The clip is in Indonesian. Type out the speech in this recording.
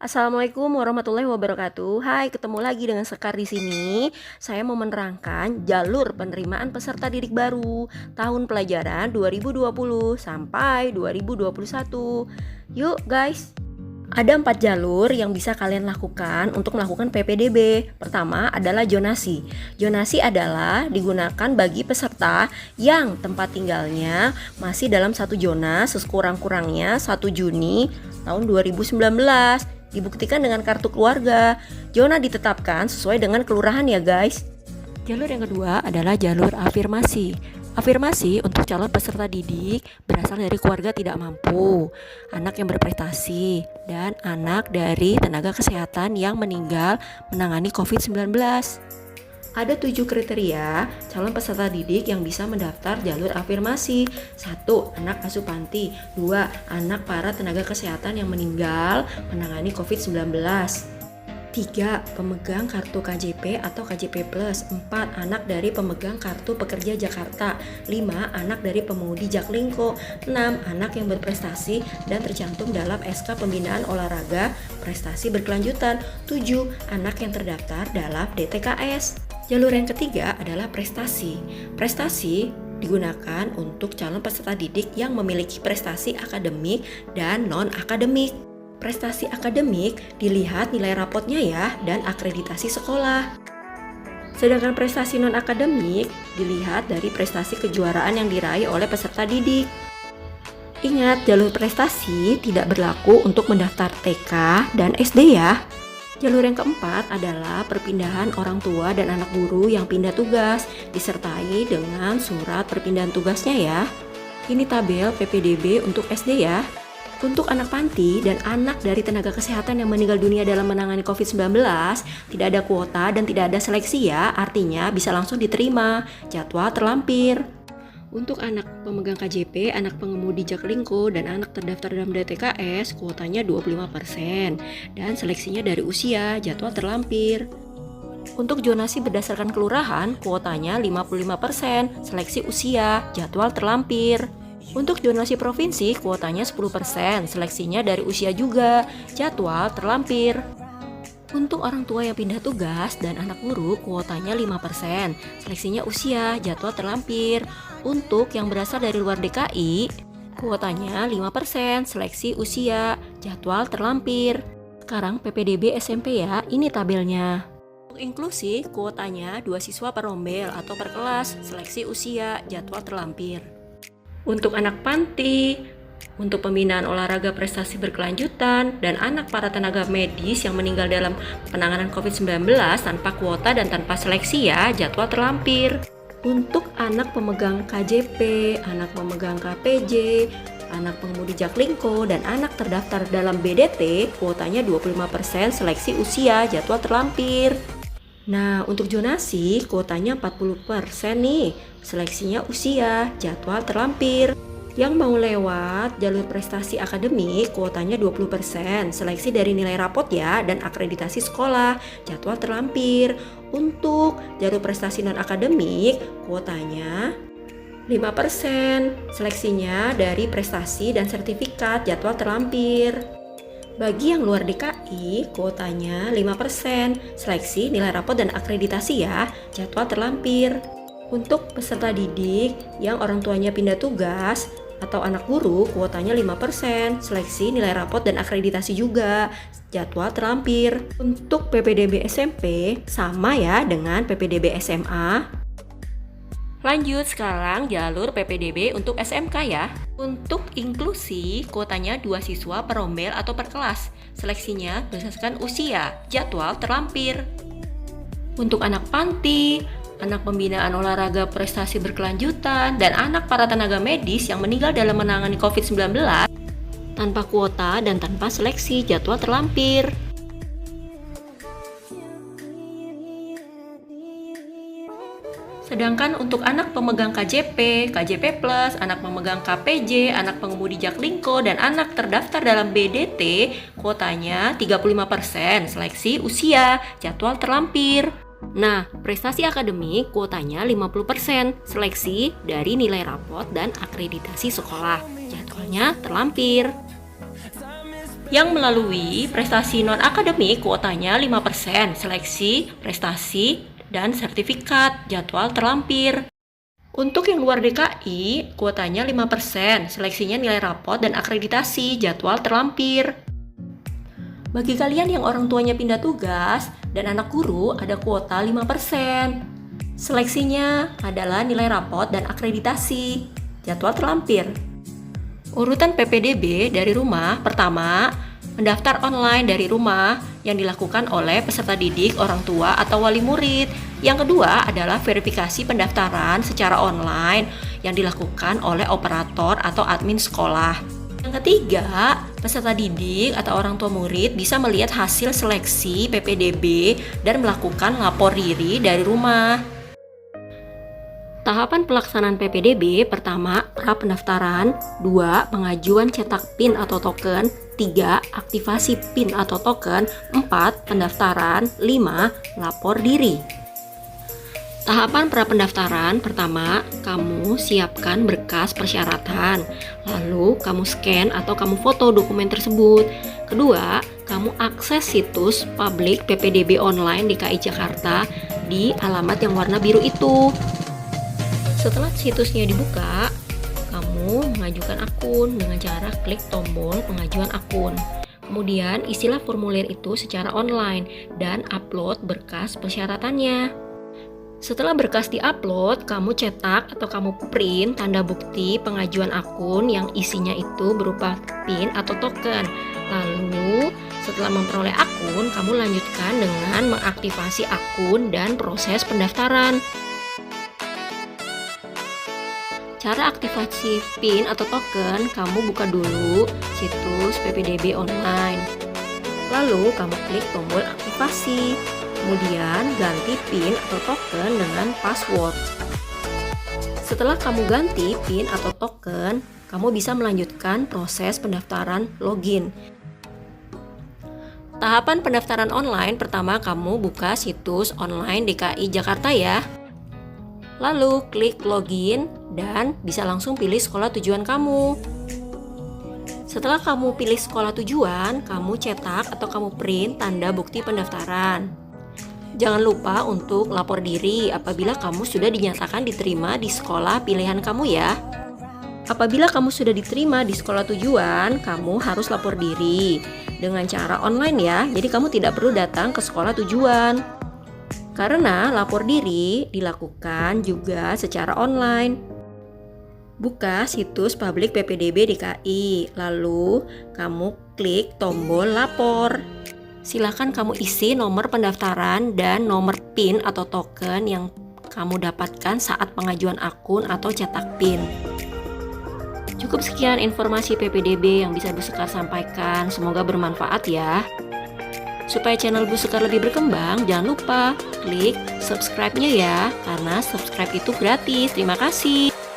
Assalamualaikum warahmatullahi wabarakatuh. Hai, ketemu lagi dengan Sekar di sini. Saya mau menerangkan jalur penerimaan peserta didik baru tahun pelajaran 2020 sampai 2021. Yuk guys. Ada 4 jalur yang bisa kalian lakukan untuk melakukan PPDB. Pertama adalah zonasi. Zonasi adalah digunakan bagi peserta yang tempat tinggalnya masih dalam satu zona sekurang-kurangnya 1 Juni tahun 2019. Dibuktikan dengan kartu keluarga. Zona ditetapkan sesuai dengan kelurahan ya guys. Jalur yang kedua adalah jalur afirmasi. Afirmasi untuk calon peserta didik berasal dari keluarga tidak mampu, anak yang berprestasi, dan anak dari tenaga kesehatan yang meninggal menangani COVID-19. Ada 7 kriteria calon peserta didik yang bisa mendaftar jalur afirmasi. 1. Anak asuh panti. 2. Anak para tenaga kesehatan yang meninggal menangani COVID-19. 3. Pemegang kartu KJP atau KJP Plus. 4. Anak dari pemegang kartu pekerja Jakarta. 5. Anak dari pemudi Jaklingko. 6. Anak yang berprestasi dan tercantum dalam SK Pembinaan Olahraga Prestasi Berkelanjutan. 7. Anak yang terdaftar dalam DTKS. Jalur yang ketiga adalah prestasi. Prestasi digunakan untuk calon peserta didik yang memiliki prestasi akademik dan non-akademik. Prestasi akademik dilihat nilai rapotnya ya dan akreditasi sekolah. Sedangkan prestasi non-akademik dilihat dari prestasi kejuaraan yang diraih oleh peserta didik. Ingat, jalur prestasi tidak berlaku untuk mendaftar TK dan SD ya. Jalur yang keempat adalah perpindahan orang tua dan anak guru yang pindah tugas, disertai dengan surat perpindahan tugasnya ya. Ini tabel PPDB untuk SD ya. Untuk anak panti dan anak dari tenaga kesehatan yang meninggal dunia dalam menangani COVID-19, tidak ada kuota dan tidak ada seleksi ya, artinya bisa langsung diterima, jadwal terlampir. Untuk anak pemegang KJP, anak pengemudi Jaklingko, dan anak terdaftar dalam DTKS, kuotanya 25% dan seleksinya dari usia, jadwal terlampir. Untuk zonasi berdasarkan kelurahan, kuotanya 55%, seleksi usia, jadwal terlampir. Untuk zonasi provinsi, kuotanya 10%, seleksinya dari usia juga, jadwal terlampir. Untuk orang tua yang pindah tugas dan anak guru, kuotanya 5%, seleksinya usia, jadwal terlampir. Untuk yang berasal dari luar DKI, kuotanya 5%, seleksi usia, jadwal terlampir. Sekarang PPDB SMP ya, ini tabelnya. Untuk inklusi, kuotanya 2 siswa per rombel atau per kelas, seleksi usia, jadwal terlampir. Untuk anak panti, untuk pembinaan olahraga prestasi berkelanjutan, dan anak para tenaga medis yang meninggal dalam penanganan COVID-19 tanpa kuota dan tanpa seleksi ya, jadwal terlampir. Untuk anak pemegang KJP, anak pemegang KPJ, anak pengemudi Jaklingko, dan anak terdaftar dalam BDT, kuotanya 25%, seleksi usia, jadwal terlampir. Nah, untuk zonasi, kuotanya 40% nih, seleksinya usia, jadwal terlampir. Yang mau lewat jalur prestasi akademik, kuotanya 20%, seleksi dari nilai rapot ya, dan akreditasi sekolah, jadwal terlampir. Untuk jalur prestasi non-akademik, kuotanya 5%, seleksinya dari prestasi dan sertifikat, jadwal terlampir. Bagi yang luar DKI, kuotanya 5%, seleksi nilai rapot dan akreditasi ya, jadwal terlampir. Untuk peserta didik yang orang tuanya pindah tugas atau anak guru, kuotanya 5%, seleksi nilai rapot dan akreditasi juga, jadwal terlampir. Untuk PPDB SMP sama ya dengan PPDB SMA. Lanjut sekarang jalur PPDB untuk SMK ya. Untuk inklusi, kuotanya 2 siswa per rombel atau per kelas, seleksinya berdasarkan usia, jadwal terlampir. Untuk anak panti, anak pembinaan olahraga prestasi berkelanjutan, dan anak para tenaga medis yang meninggal dalam menangani COVID-19 tanpa kuota dan tanpa seleksi, jadwal terlampir. Sedangkan untuk anak pemegang KJP, KJP Plus, anak pemegang KPJ, anak pengemudi Jaklingko, dan anak terdaftar dalam BDT, kuotanya 35%, seleksi usia, jadwal terlampir. Nah, prestasi akademik kuotanya 50%, seleksi dari nilai rapot dan akreditasi sekolah, jadwalnya terlampir. Yang melalui prestasi non-akademik kuotanya 5%, seleksi, prestasi, dan sertifikat, jadwal terlampir. Untuk yang luar DKI, kuotanya 5%, seleksinya nilai rapot dan akreditasi, jadwal terlampir. Bagi kalian yang orang tuanya pindah tugas dan anak guru ada kuota 5%. Seleksinya adalah nilai rapot dan akreditasi, jadwal terlampir. Urutan PPDB dari rumah, pertama, mendaftar online dari rumah yang dilakukan oleh peserta didik, orang tua, atau wali murid. Yang kedua adalah verifikasi pendaftaran secara online yang dilakukan oleh operator atau admin sekolah. Yang ketiga, peserta didik atau orang tua murid bisa melihat hasil seleksi PPDB dan melakukan lapor diri dari rumah. Tahapan pelaksanaan PPDB, pertama, pra pendaftaran, 2, pengajuan cetak PIN atau token, 3, aktivasi PIN atau token, 4, pendaftaran, 5, lapor diri. Tahapan pra pendaftaran, pertama, kamu siapkan berkas persyaratan, lalu kamu scan atau kamu foto dokumen tersebut. Kedua, kamu akses situs publik PPDB online DKI Jakarta di alamat yang warna biru itu. Setelah situsnya dibuka, kamu mengajukan akun dengan cara klik tombol pengajuan akun. Kemudian isilah formulir itu secara online dan upload berkas persyaratannya. Setelah berkas diupload, kamu cetak atau kamu print tanda bukti pengajuan akun yang isinya itu berupa PIN atau token. Lalu, setelah memperoleh akun, kamu lanjutkan dengan mengaktifasi akun dan proses pendaftaran. Cara aktivasi PIN atau token, kamu buka dulu situs PPDB online. Lalu, kamu klik tombol aktivasi. Kemudian ganti PIN atau token dengan password. Setelah kamu ganti PIN atau token, kamu bisa melanjutkan proses pendaftaran login. Tahapan pendaftaran online, pertama kamu buka situs online DKI Jakarta ya. Lalu klik login dan bisa langsung pilih sekolah tujuan kamu. Setelah kamu pilih sekolah tujuan, kamu cetak atau kamu print tanda bukti pendaftaran. Jangan lupa untuk lapor diri apabila kamu sudah dinyatakan diterima di sekolah pilihan kamu ya. Apabila kamu sudah diterima di sekolah tujuan, kamu harus lapor diri dengan cara online ya. Jadi kamu tidak perlu datang ke sekolah tujuan. Karena lapor diri dilakukan juga secara online. Buka situs publik PPDB DKI, lalu kamu klik tombol lapor. Silakan kamu isi nomor pendaftaran dan nomor PIN atau token yang kamu dapatkan saat pengajuan akun atau cetak PIN. Cukup sekian informasi PPDB yang bisa Bu Sekar sampaikan, semoga bermanfaat ya. Supaya channel Bu Sekar lebih berkembang, jangan lupa klik subscribe-nya ya, karena subscribe itu gratis. Terima kasih.